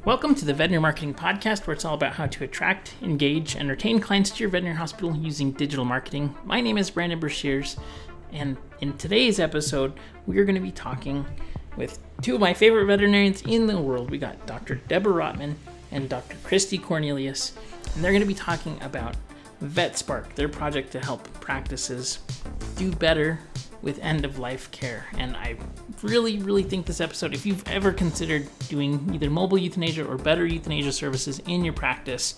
Welcome to the Veterinary Marketing Podcast, where it's all about how to attract, engage, and retain clients to your veterinary hospital using digital marketing. My name is Brandon Brashears, and in today's episode, we are going to be talking with two of my favorite veterinarians in the world. We got Dr. Deborah Rotman and Dr. Christie Cornelius, and they're going to be talking about VetSpark, their project to help practices do better with end-of-life care. And I really think this episode, if you've ever considered doing either mobile euthanasia or better euthanasia services in your practice,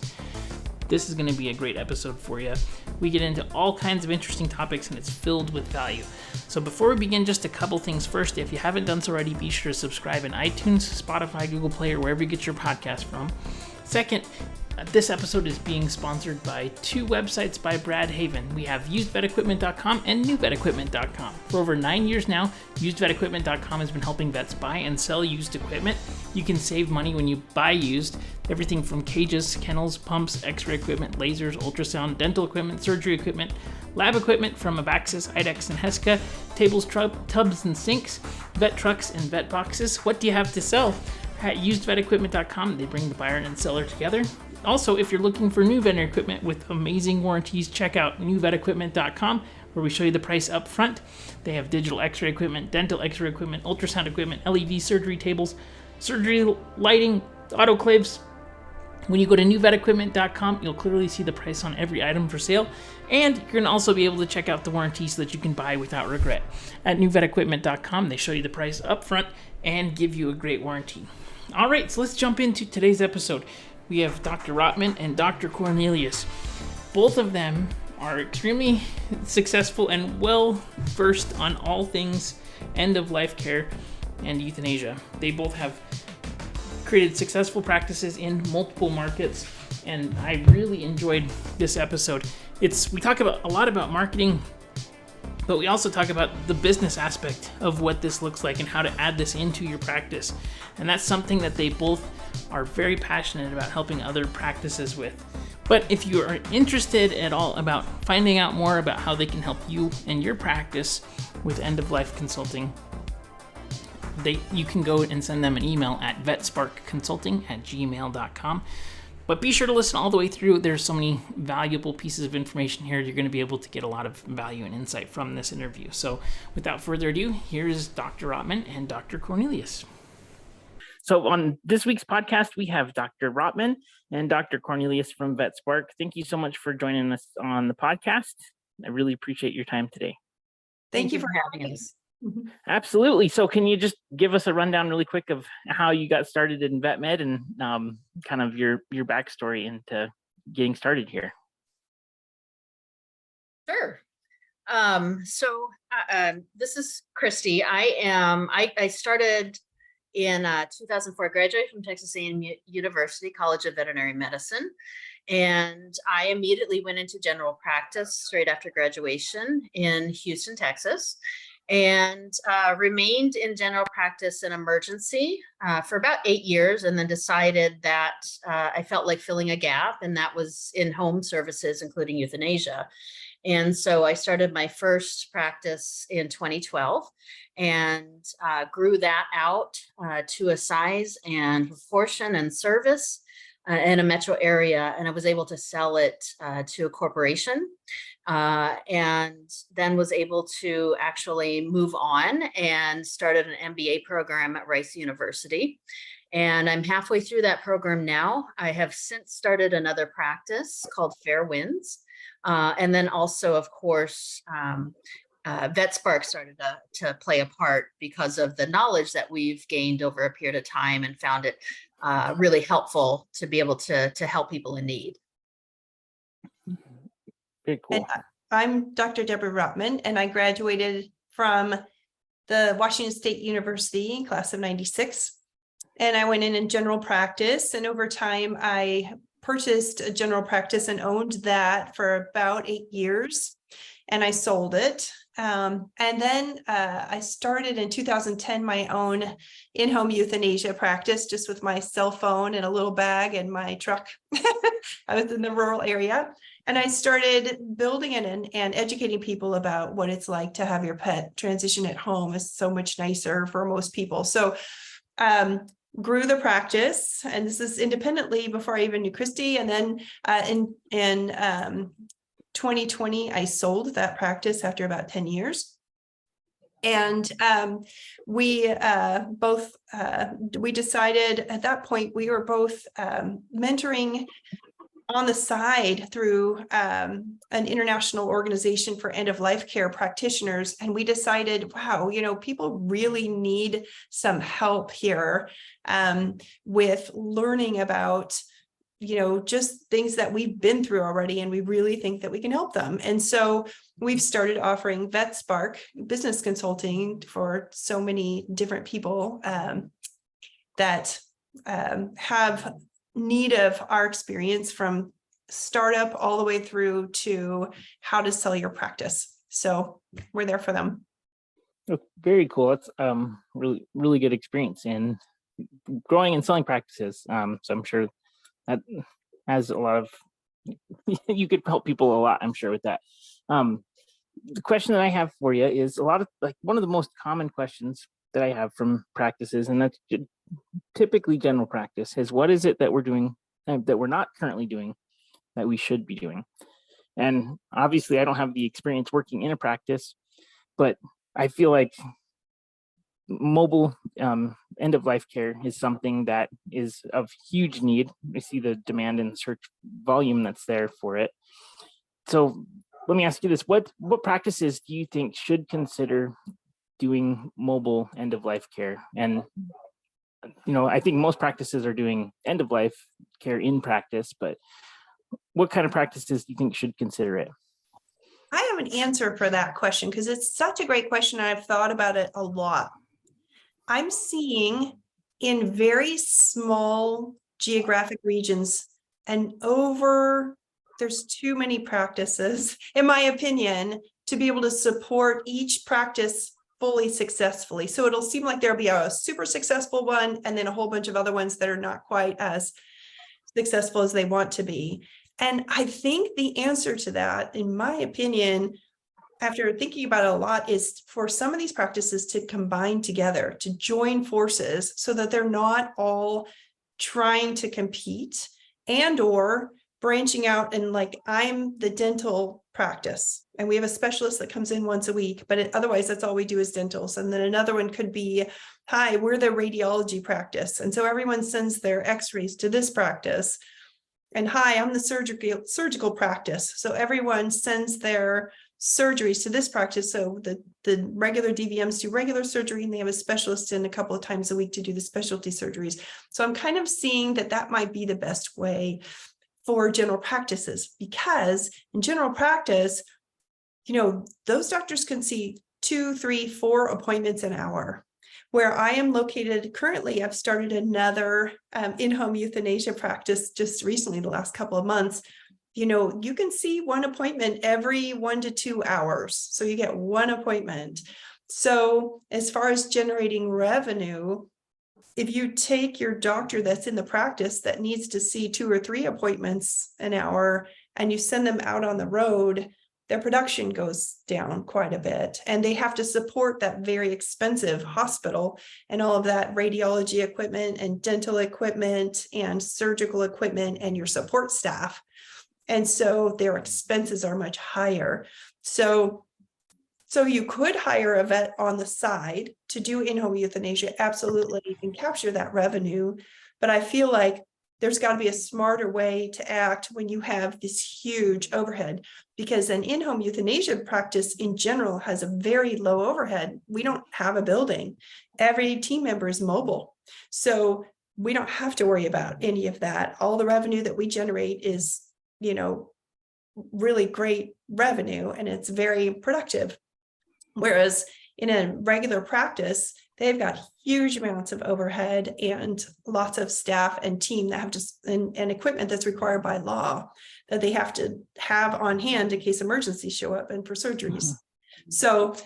this is going to be a great episode for you. We get into all kinds of interesting topics and it's filled with value. So before we begin, just a couple things. First, if you haven't done so already, be sure to subscribe in iTunes, Spotify, Google Play, or wherever you get your podcast from. Second, this episode is being sponsored by two websites by Brad Haven. We have usedvetequipment.com and newvetequipment.com. For over 9 years now, usedvetequipment.com has been helping vets buy and sell used equipment. You can save money when you buy used, everything from cages, kennels, pumps, x-ray equipment, lasers, ultrasound, dental equipment, surgery equipment, lab equipment from Abaxis, IDEX, and Heska, tables, tubs, and sinks, vet trucks, and vet boxes. What do you have to sell? At usedvetequipment.com, they bring the buyer and seller together. Also, if you're looking for new veterinary equipment with amazing warranties, check out newvetequipment.com, where we show you the price up front. They have digital x-ray equipment, dental x-ray equipment, ultrasound equipment, LED surgery tables, surgery lighting, autoclaves. When you go to newvetequipment.com, you'll clearly see the price on every item for sale, and you're going to also be able to check out the warranty so that you can buy without regret. At newvetequipment.com, they show you the price up front and give you a great warranty. All right, so let's jump into today's episode. We have Dr. Rotman and Dr. Cornelius. Both of them are extremely successful and well-versed on all things end-of-life care and euthanasia. They both have created successful practices in multiple markets, and I really enjoyed this episode. We talk about a lot about marketing, but we also talk about the business aspect of what this looks like and how to add this into your practice. And that's something that they both are very passionate about helping other practices with. But if you are interested at all about finding out more about how they can help you and your practice with end-of-life consulting, you can go and send them an email at vetsparkconsulting@gmail.com. But be sure to listen all the way through. There's so many valuable pieces of information here. You're going to be able to get a lot of value and insight from this interview. So without further ado, here's Dr. Rotman and Dr. Cornelius. So on this week's podcast, we have Dr. Rotman and Dr. Cornelius from VetSpark. Thank you so much for joining us on the podcast. I really appreciate your time today. Thank you for having us. Absolutely. So can you just give us a rundown really quick of how you got started in vet med and kind of your backstory into getting started here? Sure. This is Christy. I started in 2004, graduated from Texas A&M University College of Veterinary Medicine, and I immediately went into general practice straight after graduation in Houston, Texas, and remained in general practice in emergency for about 8 years, and then decided that I felt like filling a gap, and that was in home services, including euthanasia. And so I started my first practice in 2012 and grew that out to a size and proportion and service in a metro area. And I was able to sell it to a corporation and then was able to actually move on and started an MBA program at Rice University. And I'm halfway through that program now. I have since started another practice called Fair Winds. And then also, of course, VetSpark started to play a part because of the knowledge that we've gained over a period of time and found it really helpful to be able to help people in need. Very cool. And I'm Dr. Deborah Rotman, and I graduated from the Washington State University in class of 96. And I went in general practice, and over time I purchased a general practice and owned that for about 8 years, and I sold it. And then I started in 2010 my own in-home euthanasia practice, just with my cell phone and a little bag and my truck. I was in the rural area, and I started building it and educating people about what it's like to have your pet transition at home. Is so much nicer for most people. So grew the practice, and this is independently before I even knew Christie. And then in 2020, I sold that practice after about 10 years. And we decided at that point, we were both mentoring on the side through an international organization for end-of-life care practitioners. And we decided, wow, people really need some help here with learning about, just things that we've been through already. And we really think that we can help them. And so we've started offering VetSpark business consulting for so many different people that have need of our experience, from startup all the way through to how to sell your practice. So we're there for them. Oh, very cool. It's really, really good experience in growing and selling practices. So I'm sure that has a lot of, you could help people a lot, I'm sure, with that. The question that I have for you is one of the most common questions that I have from practices, and that's typically general practice, is what is it that we're doing that we're not currently doing that we should be doing? And obviously I don't have the experience working in a practice, but I feel like mobile end-of-life care is something that is of huge need. We see the demand and search volume that's there for it. So let me ask you this: what practices do you think should consider doing mobile end-of-life care? And I think most practices are doing end-of-life care in practice, but what kind of practices do you think should consider it? I have an answer for that question because it's such a great question. I've thought about it a lot. I'm seeing in very small geographic regions and there's too many practices, in my opinion, to be able to support each practice fully successfully. So it'll seem like there'll be a super successful one and then a whole bunch of other ones that are not quite as successful as they want to be. And I think the answer to that, in my opinion, after thinking about it a lot, is for some of these practices to combine together, to join forces so that they're not all trying to compete or branching out. And I'm the dental practice and we have a specialist that comes in once a week, but otherwise that's all we do is dentals. And then another one could be, hi, we're the radiology practice. And so everyone sends their x-rays to this practice. And hi, I'm the surgical practice. So everyone sends their surgeries to this practice. So the regular DVMs do regular surgery and they have a specialist in a couple of times a week to do the specialty surgeries. So I'm kind of seeing that might be the best way for general practices, because in general practice, those doctors can see 2, 3, 4 appointments an hour. Where I am located currently, I've started another in-home euthanasia practice just recently, the last couple of months. You can see one appointment every 1 to 2 hours. So you get one appointment. So as far as generating revenue, if you take your doctor that's in the practice that needs to see 2 or 3 appointments an hour and you send them out on the road, their production goes down quite a bit, and they have to support that very expensive hospital and all of that radiology equipment and dental equipment and surgical equipment and your support staff. And so their expenses are much higher. So you could hire a vet on the side to do in-home euthanasia. Absolutely, you can capture that revenue. But I feel like there's got to be a smarter way to act when you have this huge overhead, because an in-home euthanasia practice in general has a very low overhead. We don't have a building. Every team member is mobile. So we don't have to worry about any of that. All the revenue that we generate is, really great revenue, and it's very productive. Whereas in a regular practice, they've got huge amounts of overhead and lots of staff and team that have and equipment that's required by law that they have to have on hand in case emergencies show up and for surgeries. So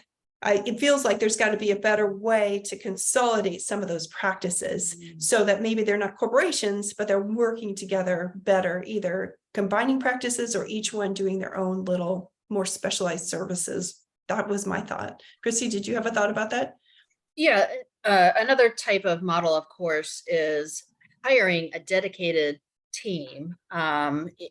it feels like there's got to be a better way to consolidate some of those practices so that maybe they're not corporations, but they're working together better, either combining practices or each one doing their own little more specialized services. That was my thought. Christie, did you have a thought about that? Yeah, Another type of model, of course, is hiring a dedicated team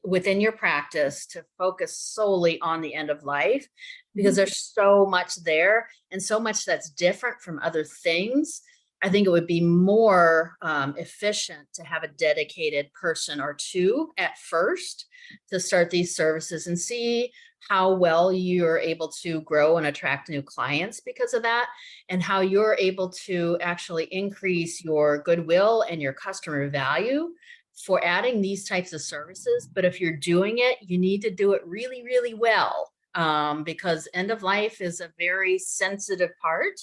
within your practice to focus solely on the end of life, because there's so much there and so much that's different from other things. I think it would be more efficient to have a dedicated person or two at first to start these services and see how well you're able to grow and attract new clients because of that, and how you're able to actually increase your goodwill and your customer value for adding these types of services. But if you're doing it, you need to do it really, really well, because end of life is a very sensitive part.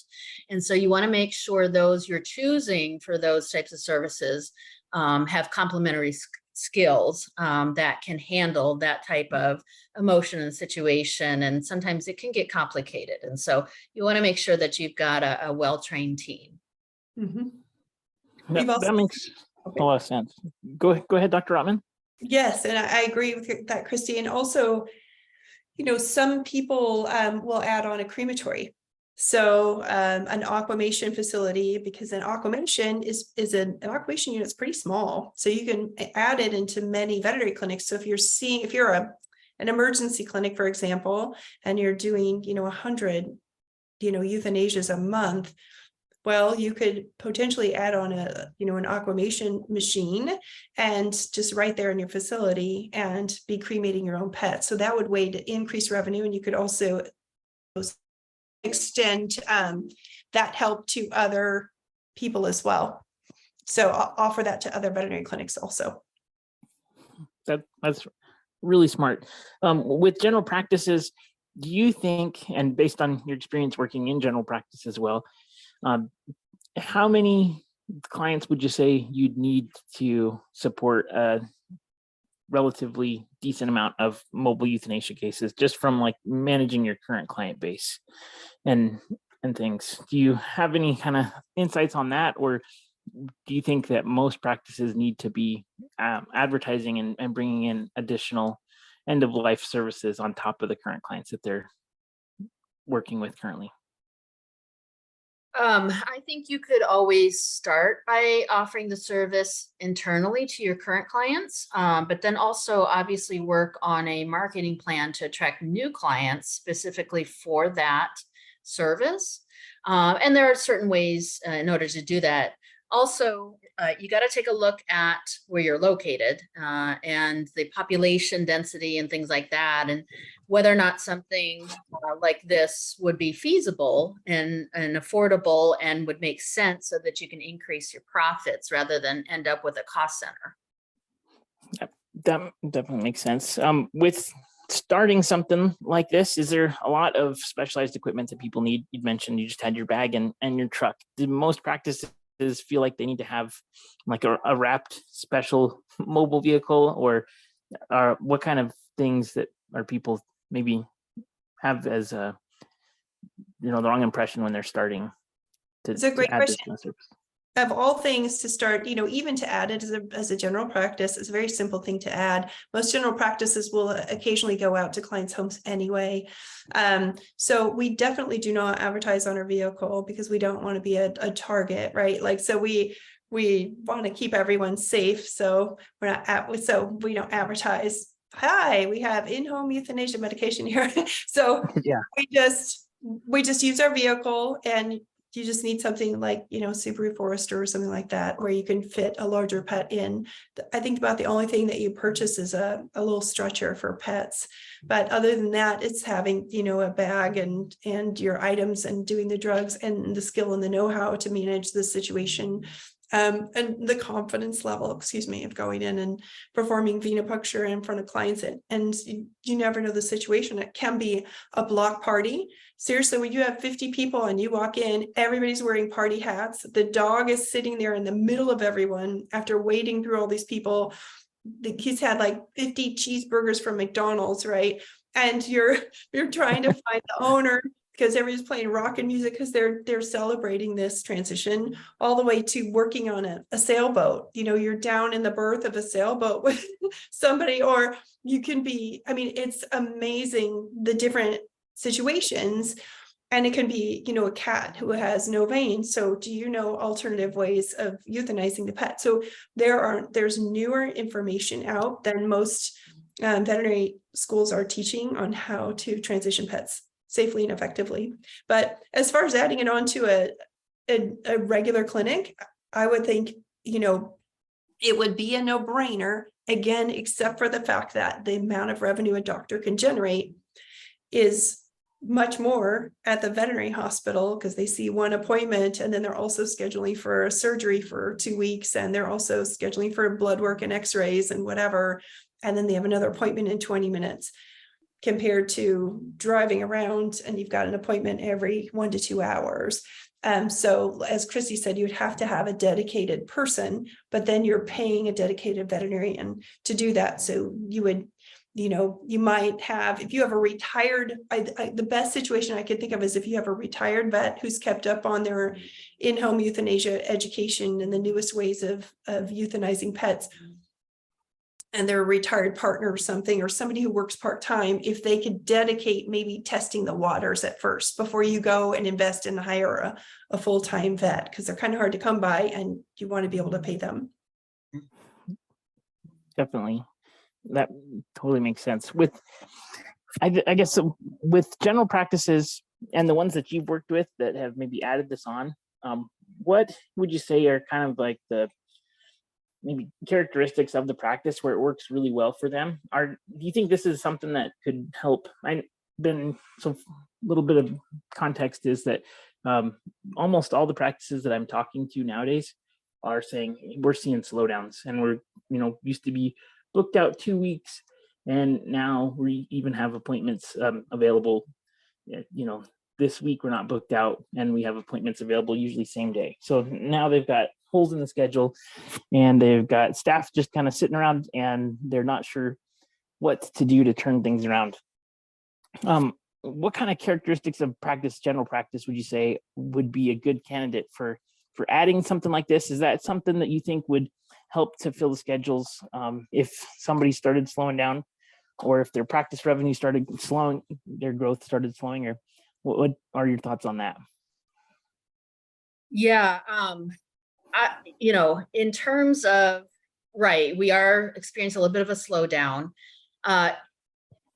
And so you want to make sure those you're choosing for those types of services have complementary skills that can handle that type of emotion and situation. And sometimes it can get complicated. And so you want to make sure that you've got a well-trained team. That makes a lot of sense. Go ahead, Dr. Rotman. Yes, and I agree with that, Christie. And also, some people will add on a crematory. So an aquamation facility, because an aquamation an aquamation unit is pretty small. So you can add it into many veterinary clinics. So if you're an emergency clinic, for example, and you're doing, 100, euthanasias a month, well, you could potentially add on an aquamation machine and just right there in your facility and be cremating your own pet. So that would way to increase revenue. And you could also extend that help to other people as well. So I'll offer that to other veterinary clinics also. That's really smart. With general practices, do you think, and based on your experience working in general practice as well, how many clients would you say you'd need to support a relatively decent amount of mobile euthanasia cases, just from like managing your current client base and things? Do you have any kind of insights on that, or do you think that most practices need to be advertising and bringing in additional end of life services on top of the current clients that they're working with currently? I think you could always start by offering the service internally to your current clients, but then also obviously work on a marketing plan to attract new clients specifically for that service. And there are certain ways in order to do that. Also, you got to take a look at where you're located and the population density and things like that, and whether or not something like this would be feasible and affordable and would make sense so that you can increase your profits rather than end up with a cost center. Yep, that definitely makes sense. With starting something like this, is there a lot of specialized equipment that people need? You mentioned you just had your bag and your truck. Do most practices feel like they need to have like a wrapped special mobile vehicle, or what kind of things that are people maybe have as the wrong impression when they're starting to? It's a great question. This Of all things to start, even to add it as a general practice, it's a very simple thing to add. Most general practices will occasionally go out to clients' homes anyway. So we definitely do not advertise on our vehicle because we don't want to be a target, right? So we want to keep everyone safe. So we don't advertise. Hi, we have in-home euthanasia medication here. So yeah, we just use our vehicle, and you just need something like, Subaru Forester or something like that, where you can fit a larger pet in. I think about the only thing that you purchase is a little stretcher for pets. But other than that, it's having, a bag and your items and doing the drugs and the skill and the know-how to manage the situation. And the confidence level, of going in and performing venipuncture in front of clients. And you never know the situation. It can be a block party. Seriously, when you have 50 people and you walk in, everybody's wearing party hats. The dog is sitting there in the middle of everyone after wading through all these people. He's had like 50 cheeseburgers from McDonald's, right? And you're trying to find the owner, because everybody's playing rock and music because they're celebrating this transition, all the way to working on a sailboat. You're down in the berth of a sailboat with somebody, or you can be, it's amazing the different situations. And it can be, a cat who has no veins. So do you know alternative ways of euthanizing the pet? So there's newer information out than most veterinary schools are teaching on how to transition pets safely and effectively. But as far as adding it on to a regular clinic, I would think, it would be a no-brainer, again, except for the fact that the amount of revenue a doctor can generate is much more at the veterinary hospital, because they see one appointment and then they're also scheduling for a surgery for 2 weeks, and they're also scheduling for blood work and x-rays and whatever, and then they have another appointment in 20 minutes, compared to driving around and you've got an appointment every 1 to 2 hours. So as Christie said, you would have to have a dedicated person, but then you're paying a dedicated veterinarian to do that. So you would, you might have, if you have a retired, the best situation I could think of is if you have a retired vet who's kept up on their in-home euthanasia education and the newest ways of euthanizing pets, and they're a retired partner or something, or somebody who works part-time, if they could dedicate maybe testing the waters at first before you go and invest and hire a full-time vet, because they're kind of hard to come by and you want to be able to pay them. Definitely. That totally makes sense. I guess with general practices and the ones that you've worked with that have maybe added this on, what would you say are kind of like the maybe characteristics of the practice where it works really well for them? Do you think this is something that could help? So a little bit of context is that almost all the practices that I'm talking to nowadays are saying we're seeing slowdowns, and we're, used to be booked out 2 weeks, and now we even have appointments available. This week we're not booked out, and we have appointments available usually same day. So now they've got holes in the schedule, and they've got staff just kind of sitting around, and they're not sure what to do to turn things around. What kind of characteristics of general practice would you say would be a good candidate for adding something like this? Is that something that you think would help to fill the schedules if somebody started slowing down, or if their practice revenue started slowing, their growth started slowing, or what are your thoughts on that? Yeah. In terms of, right, we are experiencing a little bit of a slowdown.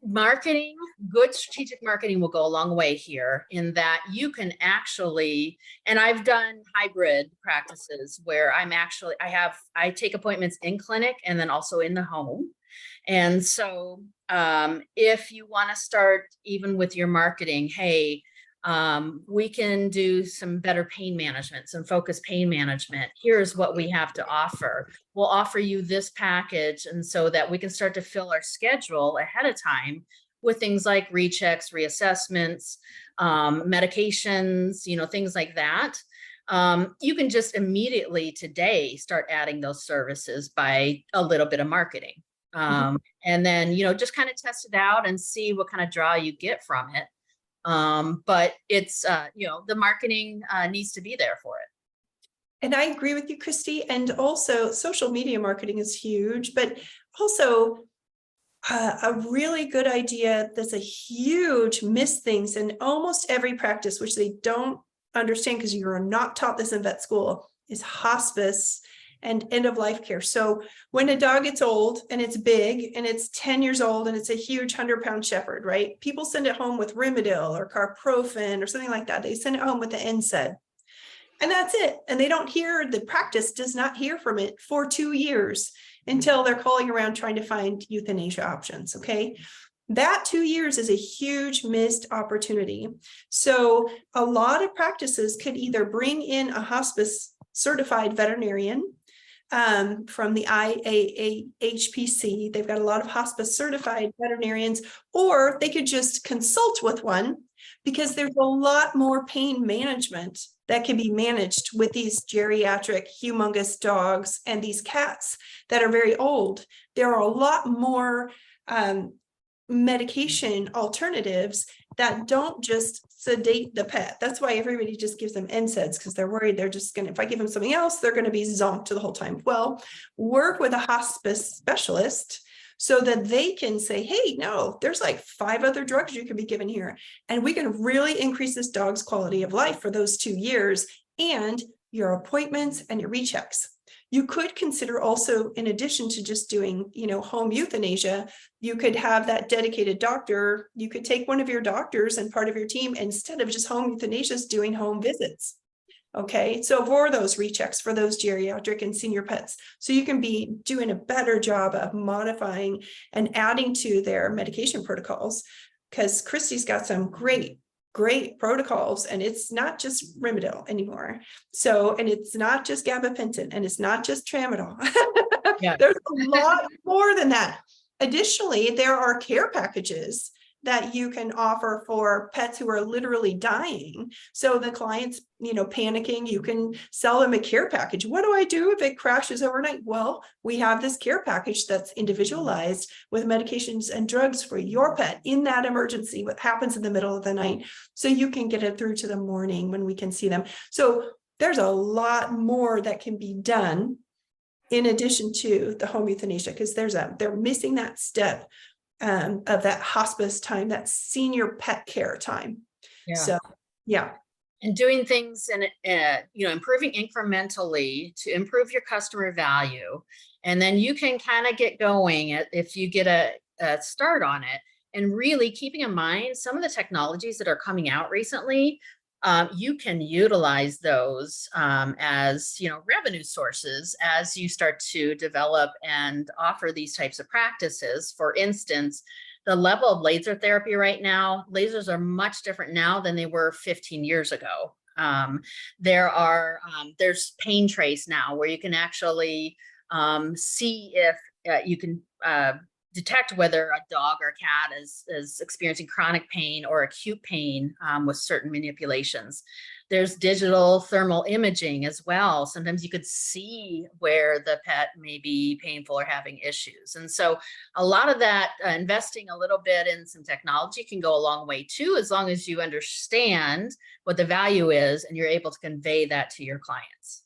Marketing, good strategic marketing will go a long way here, in that you can actually, and I've done hybrid practices where I take appointments in clinic and then also in the home. And so if you want to start even with your marketing, hey, we can do some better pain management, some focused pain management. Here's what we have to offer. We'll offer you this package, and so that we can start to fill our schedule ahead of time with things like rechecks, reassessments, medications, things like that. You can just immediately today start adding those services by a little bit of marketing. And then, just kind of test it out and see what kind of draw you get from it. But it's, the marketing needs to be there for it. And I agree with you, Christie. And also social media marketing is huge, but also a really good idea that's a huge missed things in almost every practice, which they don't understand because you're not taught this in vet school, is hospice and end-of-life care. So when a dog gets old and it's big and it's 10 years old and it's a huge 100-pound shepherd, right? People send it home with Rimadyl or Carprofen or something like that. They send it home with the NSAID. And that's it. And the practice does not hear from it for 2 years until they're calling around trying to find euthanasia options, okay? That 2 years is a huge missed opportunity. So a lot of practices could either bring in a hospice certified veterinarian from the IAHPC. They've got a lot of hospice certified veterinarians, or they could just consult with one, because there's a lot more pain management that can be managed with these geriatric, humongous dogs and these cats that are very old. There are a lot more medication alternatives that don't just sedate the pet. That's why everybody just gives them NSAIDs, because they're worried they're just going to, if I give them something else, they're going to be zonked the whole time. Well, work with a hospice specialist so that they can say, hey, no, there's like 5 other drugs you can be given here. And we can really increase this dog's quality of life for those 2 years and your appointments and your rechecks. You could consider also, in addition to just doing, home euthanasia, you could have that dedicated doctor. You could take one of your doctors and part of your team, instead of just home euthanasias, doing home visits. Okay, so for those rechecks for those geriatric and senior pets, so you can be doing a better job of modifying and adding to their medication protocols, because Christie's got some great protocols, and it's not just Rimadyl anymore. So, and it's not just gabapentin, and it's not just tramadol. Yeah. There's a lot more than that. Additionally, there are care packages that you can offer for pets who are literally dying. So the client's, panicking, you can sell them a care package. What do I do if it crashes overnight? Well, we have this care package that's individualized with medications and drugs for your pet in that emergency, what happens in the middle of the night. So you can get it through to the morning when we can see them. So there's a lot more that can be done in addition to the home euthanasia, because they're missing that step of that hospice time, that senior pet care time. Yeah. So, yeah. And doing things and, improving incrementally to improve your customer value. And then you can kind of get going if you get a start on it, and really keeping in mind some of the technologies that are coming out recently. You can utilize those as revenue sources as you start to develop and offer these types of practices. For instance, the level of laser therapy right now, lasers are much different now than they were 15 years ago. There's pain trace now, where you can actually see if you can detect whether a dog or a cat is experiencing chronic pain or acute pain with certain manipulations. There's digital thermal imaging as well. Sometimes you could see where the pet may be painful or having issues. And so a lot of that, investing a little bit in some technology can go a long way too, as long as you understand what the value is and you're able to convey that to your clients.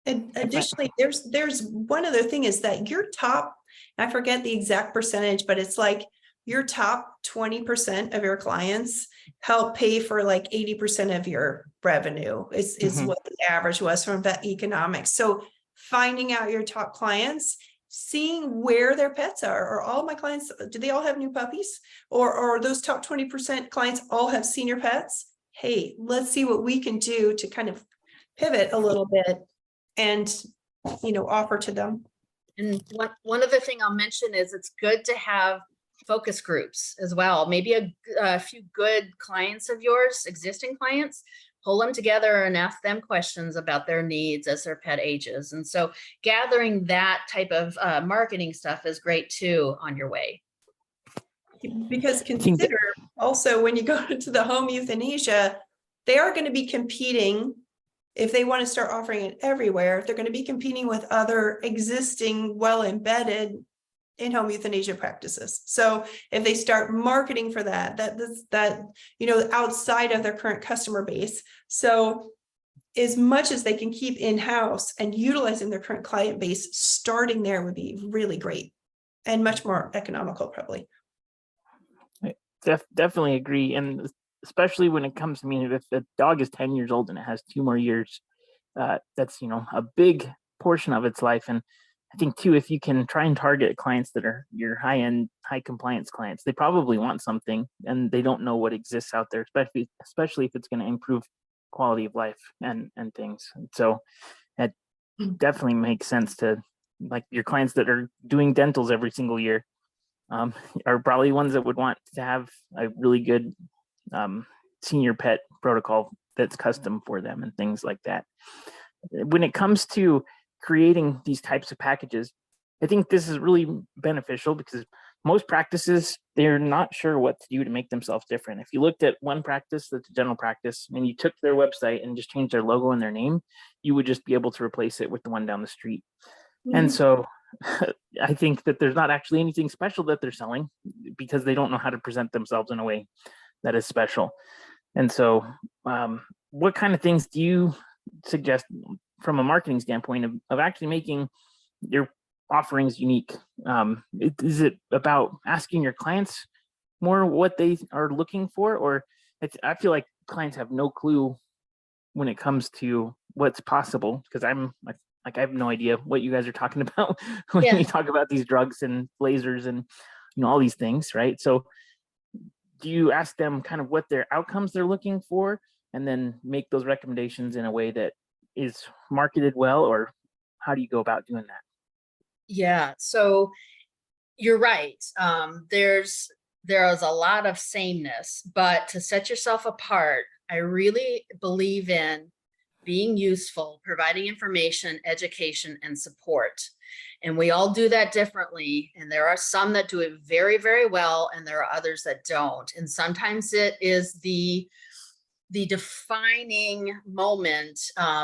And additionally, there's one other thing, is that your top, I forget the exact percentage, but it's like your top 20% of your clients help pay for like 80% of your revenue is what the average was from Vet Economics. So finding out your top clients, seeing where their pets are all my clients, do they all have new puppies? Or those top 20% clients all have senior pets? Hey, let's see what we can do to kind of pivot a little bit and offer to them. And one other thing I'll mention is it's good to have focus groups as well. Maybe a few good clients of yours, existing clients, pull them together and ask them questions about their needs as their pet ages. And so gathering that type of marketing stuff is great too on your way. Because consider also, when you go to the home euthanasia, they are going to be competing. If they want to start offering it everywhere, they're going to be competing with other existing, well-embedded in-home euthanasia practices. So if they start marketing for that outside of their current customer base, so as much as they can keep in-house and utilizing their current client base, starting there would be really great and much more economical, probably. Definitely agree. And especially when it comes to if the dog is 10 years old and it has 2 more years, that's, a big portion of its life. And I think too, if you can try and target clients that are your high-end, high compliance clients, they probably want something and they don't know what exists out there, especially if it's going to improve quality of life and things. And so it definitely makes sense to, like, your clients that are doing dentals every single year are probably ones that would want to have a really good senior pet protocol that's custom for them and things like that. When it comes to creating these types of packages, I think this is really beneficial because most practices, they're not sure what to do to make themselves different. If you looked at one practice that's a general practice and you took their website and just changed their logo and their name, you would just be able to replace it with the one down the street. Mm-hmm. And so I think that there's not actually anything special that they're selling because they don't know how to present themselves in a way that is special. And so what kind of things do you suggest from a marketing standpoint of actually making your offerings unique? Is it about asking your clients more what they are looking for, or I feel like clients have no clue when it comes to what's possible, because I'm like I have no idea what you guys are talking about when you talk about these drugs and lasers and all these things, right? So do you ask them kind of what their outcomes they're looking for and then make those recommendations in a way that is marketed well, or how do you go about doing that? Yeah, so you're right. There is a lot of sameness, but to set yourself apart, I really believe in being useful, providing information, education, and support. And we all do that differently. And there are some that do it very, very well, and there are others that don't. And sometimes it is the defining moment.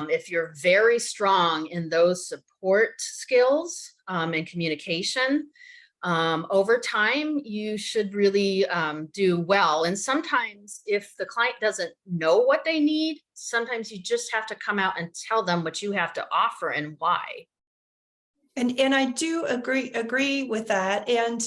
If you're very strong in those support skills and communication, over time, you should really do well. And sometimes if the client doesn't know what they need, sometimes you just have to come out and tell them what you have to offer and why. And I do agree with that. And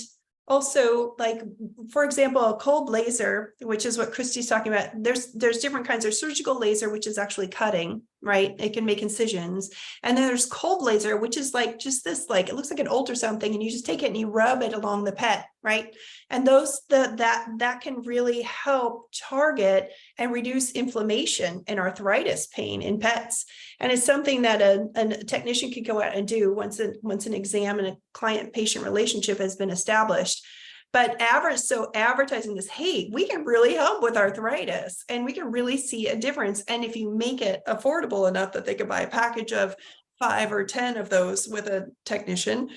also, like, for example, a cold laser, which is what Christie's talking about, there's different kinds. There's surgical laser, which is actually cutting, right? It can make incisions. And then there's cold laser, which is like just this, like, it looks like an ultrasound thing, and you just take it and you rub it along the pet, right? And that can really help target and reduce inflammation and arthritis pain in pets. And it's something that a technician can go out and do once an exam and a client-patient relationship has been established. But advertising this, hey, we can really help with arthritis and we can really see a difference. And if you make it affordable enough that they can buy a package of 5 or 10 of those with a technician,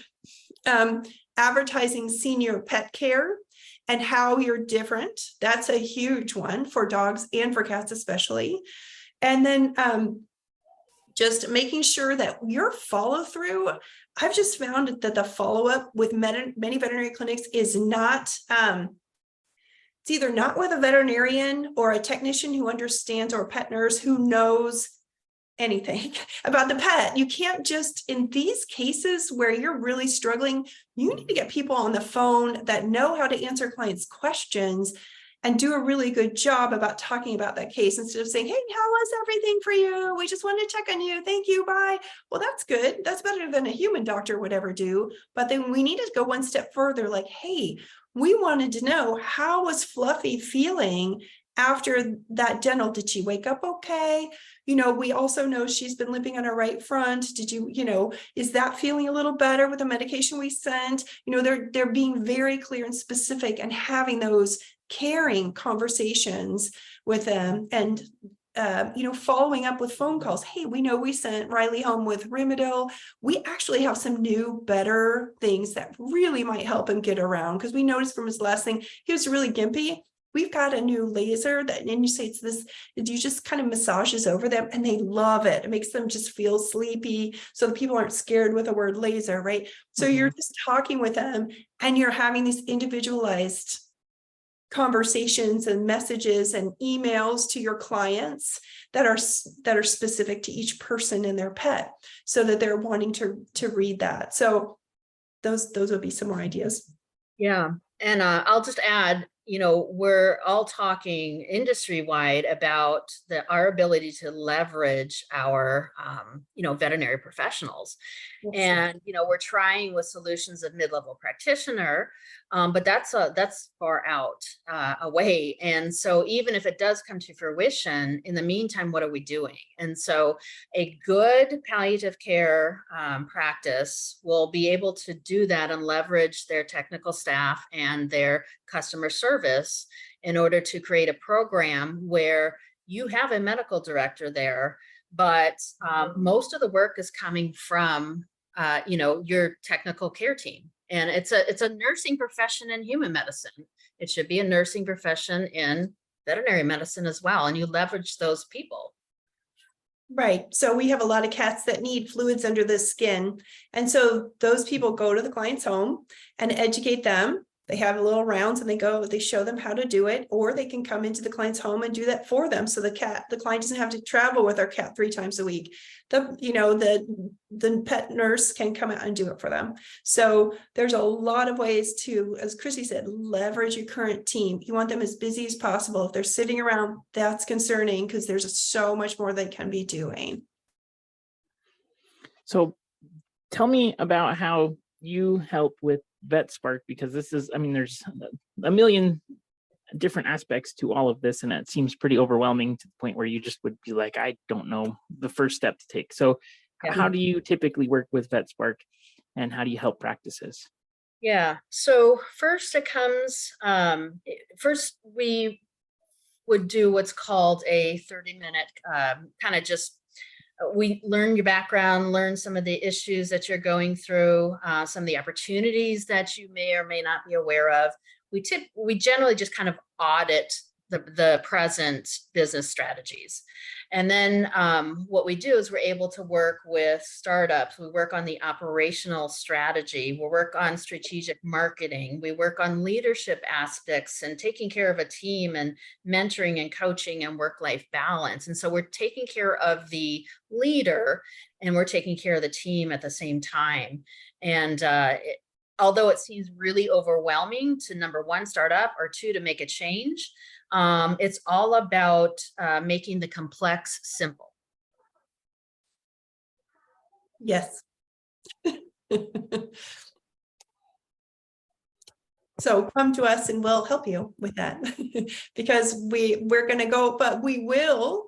advertising senior pet care and how you're different. That's a huge one for dogs and for cats especially. And then just making sure that your follow through. I've just found that the follow-up with many veterinary clinics is not, it's either not with a veterinarian or a technician who understands, or a pet nurse who knows anything about the pet. You can't just, in these cases where you're really struggling, you need to get people on the phone that know how to answer clients' questions and do a really good job about talking about that case, instead of saying, hey, how was everything for you? We just wanted to check on you. Thank you. Bye. Well, that's good. That's better than a human doctor would ever do. But then we need to go one step further, like, hey, we wanted to know, how was Fluffy feeling after that dental? Did she wake up okay? We also know she's been limping on her right front. Did is that feeling a little better with the medication we sent? They're being very clear and specific and having those caring conversations with them, and following up with phone calls. Hey, we know we sent Riley home with Rimadyl. We actually have some new, better things that really might help him get around, because we noticed from his last thing, he was really gimpy. We've got a new laser that, and you say it's this, you just kind of massages over them and they love it. It makes them just feel sleepy. So the people aren't scared with the word laser, right? So you're just talking with them and you're having these individualized conversations and messages and emails to your clients that are specific to each person and their pet, so that they're wanting to read that. So those would be some more ideas. Yeah. And I'll just add, we're all talking industry-wide about our ability to leverage our, veterinary professionals. Yes. And, we're trying with solutions of mid-level practitioner, but that's far out away. And so even if it does come to fruition, in the meantime, what are we doing? And so a good palliative care practice will be able to do that and leverage their technical staff and their customer service in order to create a program where you have a medical director there, but most of the work is coming from your technical care team. And it's a nursing profession in human medicine. It should be a nursing profession in veterinary medicine as well. And you leverage those people. Right. So we have a lot of cats that need fluids under the skin. And so those people go to the client's home and educate them They have little rounds and they show them how to do it, or they can come into the client's home and do that for them. So the client doesn't have to travel with our cat 3 times a week. The pet nurse can come out and do it for them. So there's a lot of ways to, as Christie said, leverage your current team. You want them as busy as possible. If they're sitting around, that's concerning, because there's so much more they can be doing. So tell me about how you help with VetSpark, because this is, I mean, there's a million different aspects to all of this, and it seems pretty overwhelming to the point where you just would be like, I don't know the first step to take. So how do you typically work with VetSpark, and how do you help practices? Yeah. So first it comes, first we would do what's called a 30-minute kind of just, we learn your background, learn some of the issues that you're going through, some of the opportunities that you may or may not be aware of. We generally just kind of audit the present business strategies. And then what we do is we're able to work with startups. We work on the operational strategy. We work on strategic marketing. We work on leadership aspects and taking care of a team and mentoring and coaching and work-life balance. And so we're taking care of the leader and we're taking care of the team at the same time. And although it seems really overwhelming to, number one, start up, or two, to make a change, it's all about making the complex simple. Yes. So come to us and we'll help you with that because we're going to go, but we will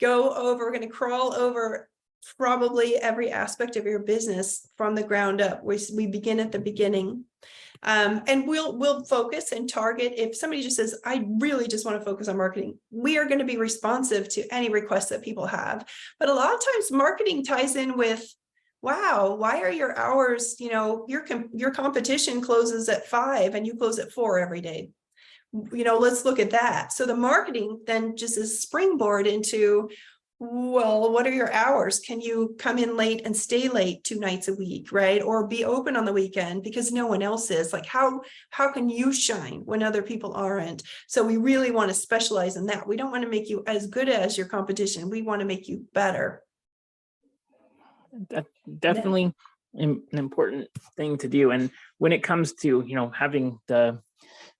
go over, we're going to crawl over probably every aspect of your business from the ground up. We begin at the beginning. And we'll focus and target. If somebody just says, I really just want to focus on marketing, we are going to be responsive to any requests that people have. But a lot of times marketing ties in with, wow, why are your hours, your competition closes at 5 and you close at 4 every day. Let's look at that. So the marketing then just is springboard into, well, what are your hours? Can you come in late and stay late 2 nights a week, right? Or be open on the weekend because no one else is. Like, how can you shine when other people aren't? So we really want to specialize in that. We don't want to make you as good as your competition. We want to make you better. That's definitely an important thing to do. And when it comes to, having the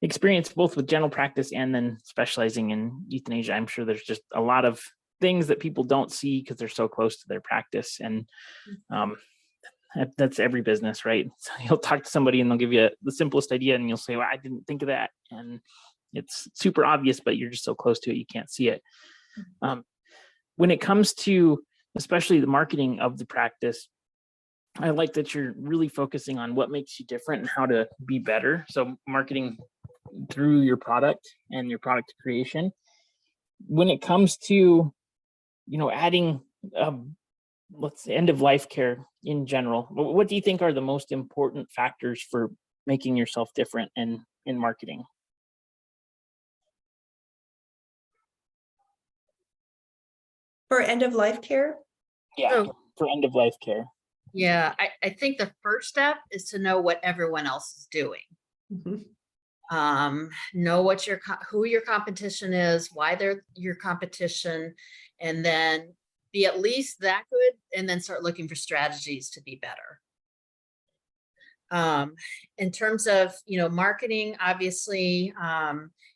experience both with general practice and then specializing in euthanasia, I'm sure there's just a lot of things that people don't see because they're so close to their practice. And that's every business, right? So you'll talk to somebody and they'll give you the simplest idea and you'll say, well, I didn't think of that. And it's super obvious, but you're just so close to it, you can't see it. When it comes to especially the marketing of the practice, I like that you're really focusing on what makes you different and how to be better. So marketing through your product and your product creation. When it comes to adding, let's say, end of life care in general, what do you think are the most important factors for making yourself different in marketing? For end of life care? Yeah, for end of life care. Yeah, I think the first step is to know what everyone else is doing. Mm-hmm. Know who your competition is, why they're your competition, and then be at least that good, and then start looking for strategies to be better. In terms of marketing, obviously,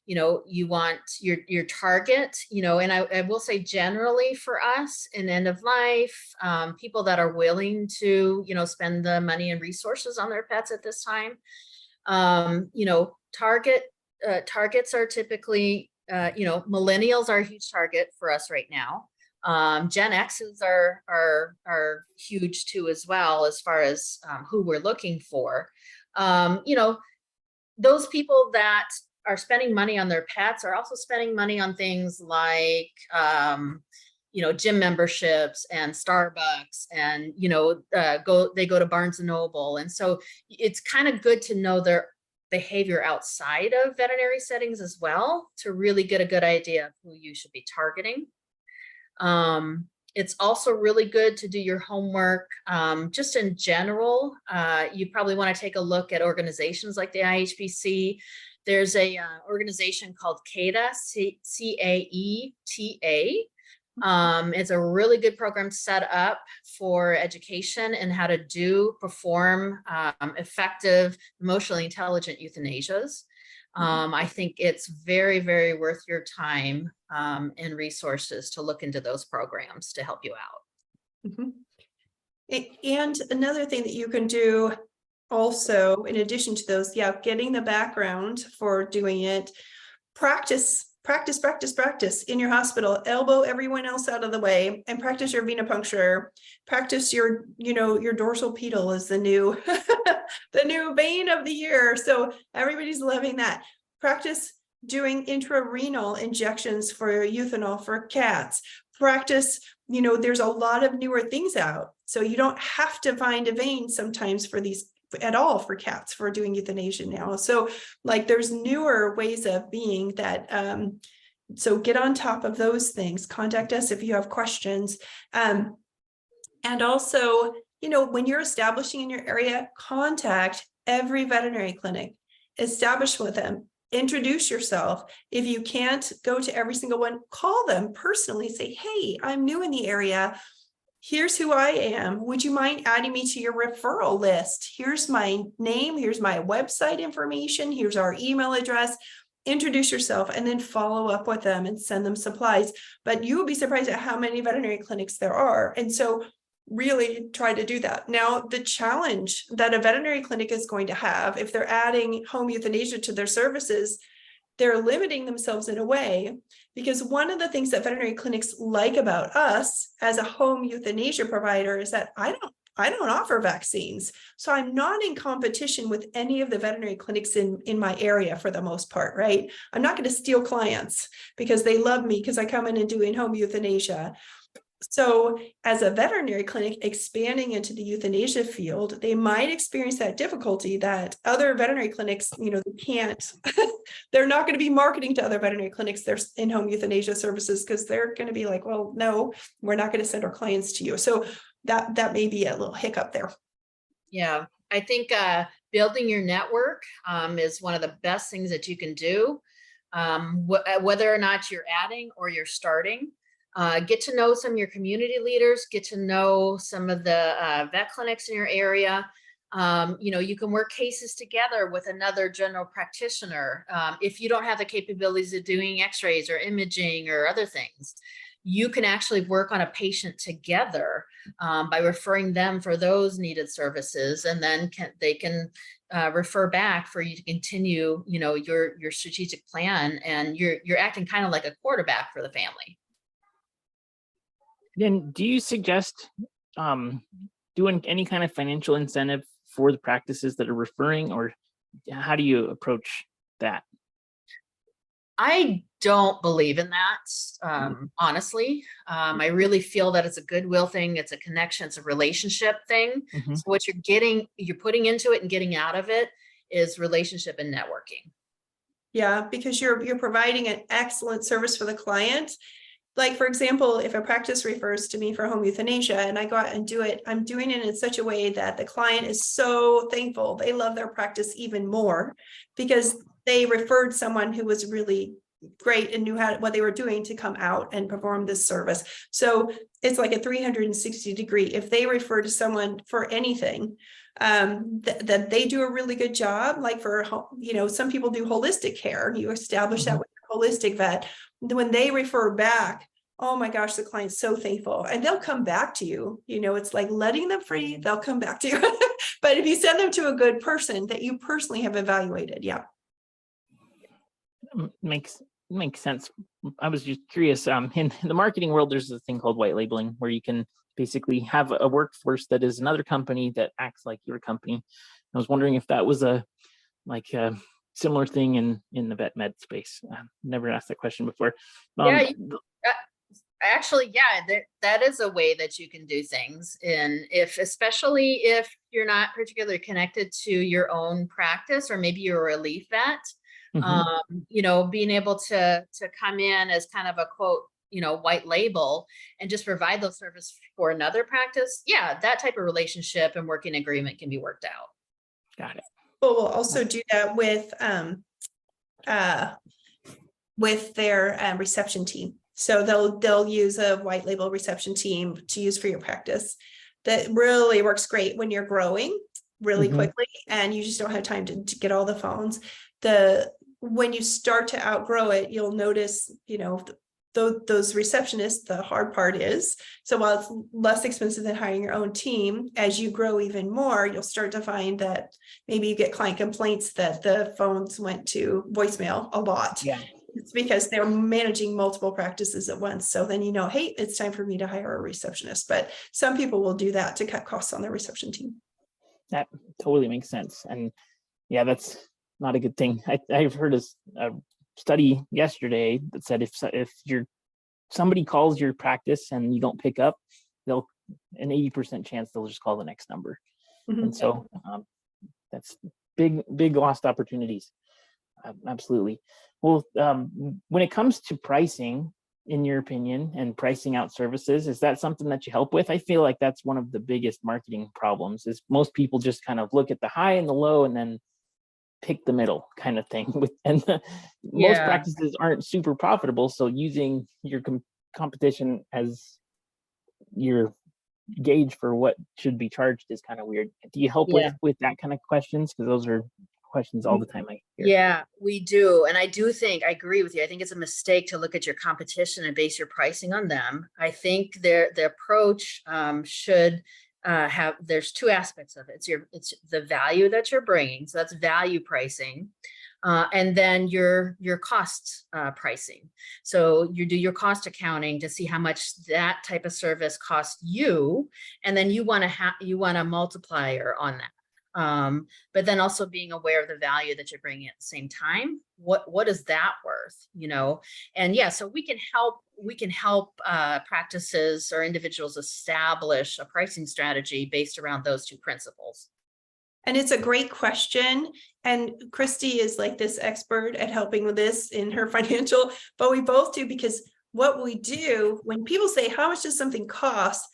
you want your target, and I will say generally for us in end of life, people that are willing to spend the money and resources on their pets at this time. Targets are typically, millennials are a huge target for us right now. Gen X's are huge too, as well, as far as who we're looking for. Those people that are spending money on their pets are also spending money on things like, gym memberships and Starbucks, and they go to Barnes and Noble, and so it's kind of good to know their behavior outside of veterinary settings as well to really get a good idea of who you should be targeting. It's also really good to do your homework. Just in general, you probably want to take a look at organizations like the IHBC. There's a organization called CAETA, CAETA. It's a really good program set up for education and how to perform effective, emotionally intelligent euthanasias. I think it's very, very worth your time and resources to look into those programs to help you out. Mm-hmm. And another thing that you can do also, in addition to those, getting the background for doing it, practice in your hospital, elbow everyone else out of the way and practice your venipuncture, practice your dorsal pedal is the new, the new vein of the year. So everybody's loving that. Practice doing intrarenal injections for euthanol for cats. Practice, there's a lot of newer things out. So you don't have to find a vein sometimes for these at all for cats for doing euthanasia now. So there's newer ways of being that. So get on top of those things. Contact us if you have questions. And also, when you're establishing in your area, contact every veterinary clinic, establish with them, introduce yourself. If you can't go to every single one, call them personally, say, hey, I'm new in the area. Here's who I am. Would you mind adding me to your referral list? Here's my name. Here's my website information. Here's our email address. Introduce yourself and then follow up with them and send them supplies. But you will be surprised at how many veterinary clinics there are. And so really try to do that. Now, the challenge that a veterinary clinic is going to have if they're adding home euthanasia to their services, they're limiting themselves in a way, because one of the things that veterinary clinics like about us as a home euthanasia provider is that I don't offer vaccines. So I'm not in competition with any of the veterinary clinics in my area for the most part, right? I'm not going to steal clients because they love me because I come in and doing home euthanasia. So as a veterinary clinic expanding into the euthanasia field, they might experience that difficulty that other veterinary clinics, they can't, they're not going to be marketing to other veterinary clinics their in-home euthanasia services because they're going to be like, well, no, we're not going to send our clients to you. So that may be a little hiccup there. Yeah, I think building your network is one of the best things that you can do, whether or not you're adding or you're starting. Get to know some of your community leaders, get to know some of the vet clinics in your area. You can work cases together with another general practitioner. If you don't have the capabilities of doing x-rays or imaging or other things, you can actually work on a patient together by referring them for those needed services, and then they can refer back for you to continue, your strategic plan, and you're acting kind of like a quarterback for the family. Then do you suggest doing any kind of financial incentive for the practices that are referring, or how do you approach that? I don't believe in that, honestly. I really feel that it's a goodwill thing. It's a connection. It's a relationship thing. Mm-hmm. So what you're putting into it and getting out of it is relationship and networking. Yeah, because you're providing an excellent service for the client. Like, for example, if a practice refers to me for home euthanasia and I go out and do it, I'm doing it in such a way that the client is so thankful. They love their practice even more because they referred someone who was really great and knew what they were doing to come out and perform this service. So it's like a 360 degree. If they refer to someone for anything, that they do a really good job. Like for, some people do holistic care. You establish that with a holistic vet. When they refer back, oh my gosh, the client's so thankful, and they'll come back to you. It's like letting them free. They'll come back to you. But if you send them to a good person that you personally have evaluated, yeah. Makes sense. I was just curious. In the marketing world, there's a thing called white labeling, where you can basically have a workforce that is another company that acts like your company. I was wondering if that was a similar thing in the vet med space. I've never asked that question before. Actually, that is a way that you can do things. And especially if you're not particularly connected to your own practice, or maybe you're a relief vet, being able to come in as kind of a quote, white label and just provide those services for another practice, yeah, that type of relationship and working agreement can be worked out. Got it. Well, we'll also do that with their reception team. So they'll use a white label reception team to use for your practice. That really works great when you're growing really quickly and you just don't have time to get all the phones. When you start to outgrow it, you'll notice, those receptionists, the hard part is, so while it's less expensive than hiring your own team, as you grow even more, you'll start to find that maybe you get client complaints that the phones went to voicemail a lot. Yeah. It's because they're managing multiple practices at once. So then, hey, it's time for me to hire a receptionist. But some people will do that to cut costs on their reception team. That totally makes sense. And yeah, that's not a good thing. I've heard a study yesterday that said if somebody calls your practice and you don't pick up, they'll an 80% chance they'll just call the next number. And so that's big lost opportunities. Absolutely. Well, when it comes to pricing, in your opinion, and pricing out services, is that something that you help with? I feel like that's one of the biggest marketing problems is most people just kind of look at the high and the low and then pick the middle kind of thing. Most practices aren't super profitable. So using your competition as your gauge for what should be charged is kind of weird. Do you help with that kind of questions? Because those are questions all the time I hear. Yeah, we do. And I agree with you. I think it's a mistake to look at your competition and base your pricing on them. I think the approach should there's two aspects of it. It's the value that you're bringing. So that's value pricing. And then your cost pricing. So you do your cost accounting to see how much that type of service costs you. And then you want a multiplier on that. But then also being aware of the value that you're bringing at the same time. What is that worth? And so we can help practices or individuals establish a pricing strategy based around those two principles. And it's a great question. And Christie is like this expert at helping with this in her financial, but we both do, because what we do when people say, how much does something cost?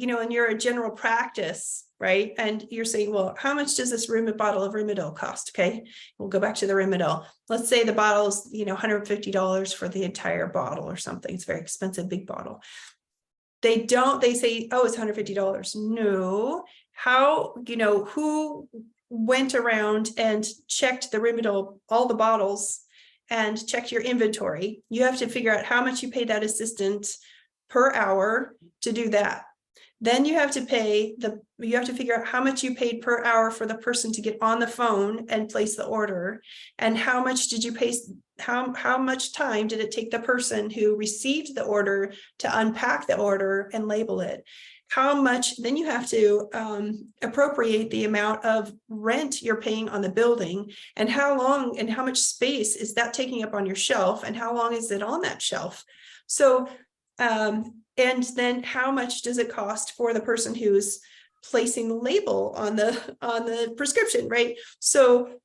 And you're a general practice, right? And you're saying, well, how much does this bottle of Rimadyl cost? Okay, we'll go back to the Rimadyl. Let's say the bottle's, $150 for the entire bottle or something. It's a very expensive, big bottle. They say, oh, it's $150. No, how, who went around and checked the Rimadyl, all the bottles, and checked your inventory? You have to figure out how much you pay that assistant per hour to do that. Then you have to figure out how much you paid per hour for the person to get on the phone and place the order. And how much did you pay? How much time did it take the person who received the order to unpack the order and label it? How much, then you have to appropriate the amount of rent you're paying on the building, and how long and how much space is that taking up on your shelf, and how long is it on that shelf? So, and then how much does it cost for the person who's placing the label on the prescription, right? So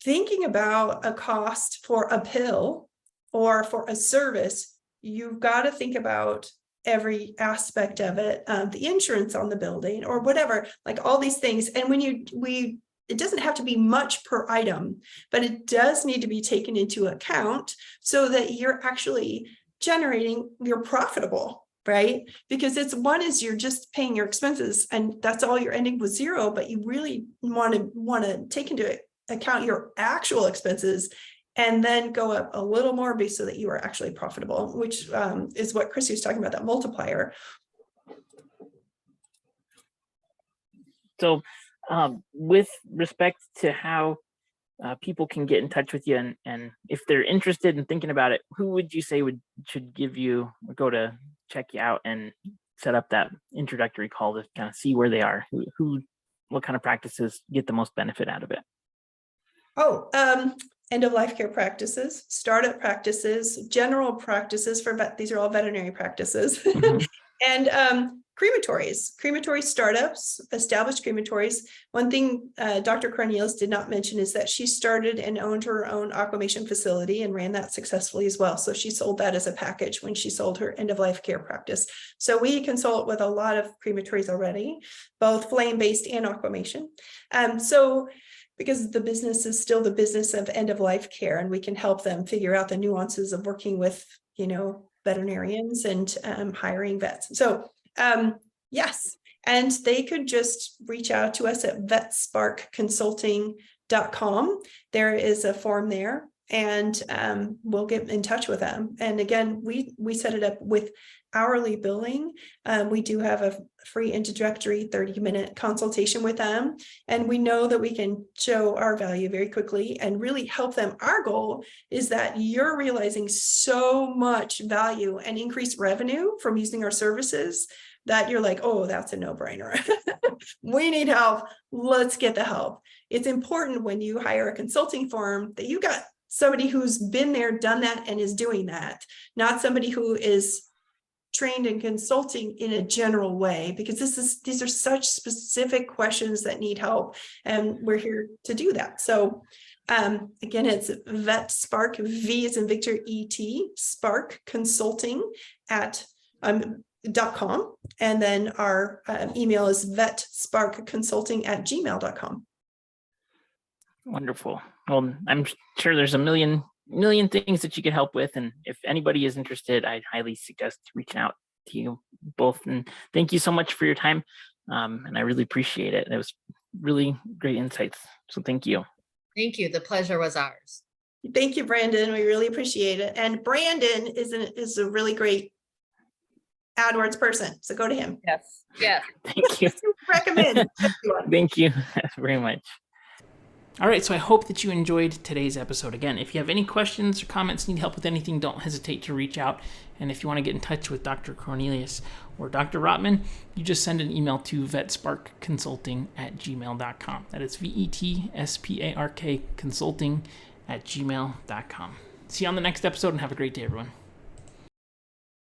thinking about a cost for a pill or for a service, you've got to think about every aspect of it, the insurance on the building or whatever, like all these things. And it doesn't have to be much per item, but it does need to be taken into account so that you're actually you're profitable, right? Because you're just paying your expenses and that's all, you're ending with zero, but you really want to take into account your actual expenses and then go up a little more so that you are actually profitable, which is what Christie was talking about, that multiplier. So with respect to how people can get in touch with you and if they're interested in thinking about it, who would you say should give you or go to check you out and set up that introductory call to kind of see where they are? What kind of practices get the most benefit out of it? End of life care practices, startup practices, general practices these are all veterinary practices. And crematory startups, established crematories. One thing Dr. Cornelius did not mention is that she started and owned her own aquamation facility and ran that successfully as well. So she sold that as a package when she sold her end-of-life care practice. So we consult with a lot of crematories already, both flame-based and aquamation. Because the business is still the business of end-of-life care, and we can help them figure out the nuances of working with, veterinarians and hiring vets. So yes, and they could just reach out to us at vetsparkconsulting.com. There is a form there, and we'll get in touch with them. And again, we set it up with hourly billing. We do have a free introductory 30-minute consultation with them, and we know that we can show our value very quickly and really help them. Our goal is that you're realizing so much value and increased revenue from using our services that you're like, oh, that's a no-brainer. We need help. Let's get the help. It's important when you hire a consulting firm that you got somebody who's been there, done that, and is doing that, not somebody who is trained in consulting in a general way, because these are such specific questions that need help, and we're here to do that. So again, it's VetSpark, V as in Victor, E-T, Spark Consulting at .com, and then our email is vetsparkconsulting@gmail.com. Wonderful. Well, I'm sure there's a million things that you could help with, and if anybody is interested, I'd highly suggest reaching out to you both. And thank you so much for your time, and I really appreciate it. It was really great insights, so thank you. Thank you. The pleasure was ours. Thank you, Brandon. We really appreciate it. And Brandon is a really great AdWords person, so go to him. Yes. Thank you. Recommend. Thank you very much. All right, so I hope that you enjoyed today's episode. Again, if you have any questions or comments, need help with anything, don't hesitate to reach out. And if you want to get in touch with Dr. Cornelius or Dr. Rotman, you just send an email to vetsparkconsulting@gmail.com. That is VETSPARK consulting@gmail.com. See you on the next episode, and have a great day, everyone.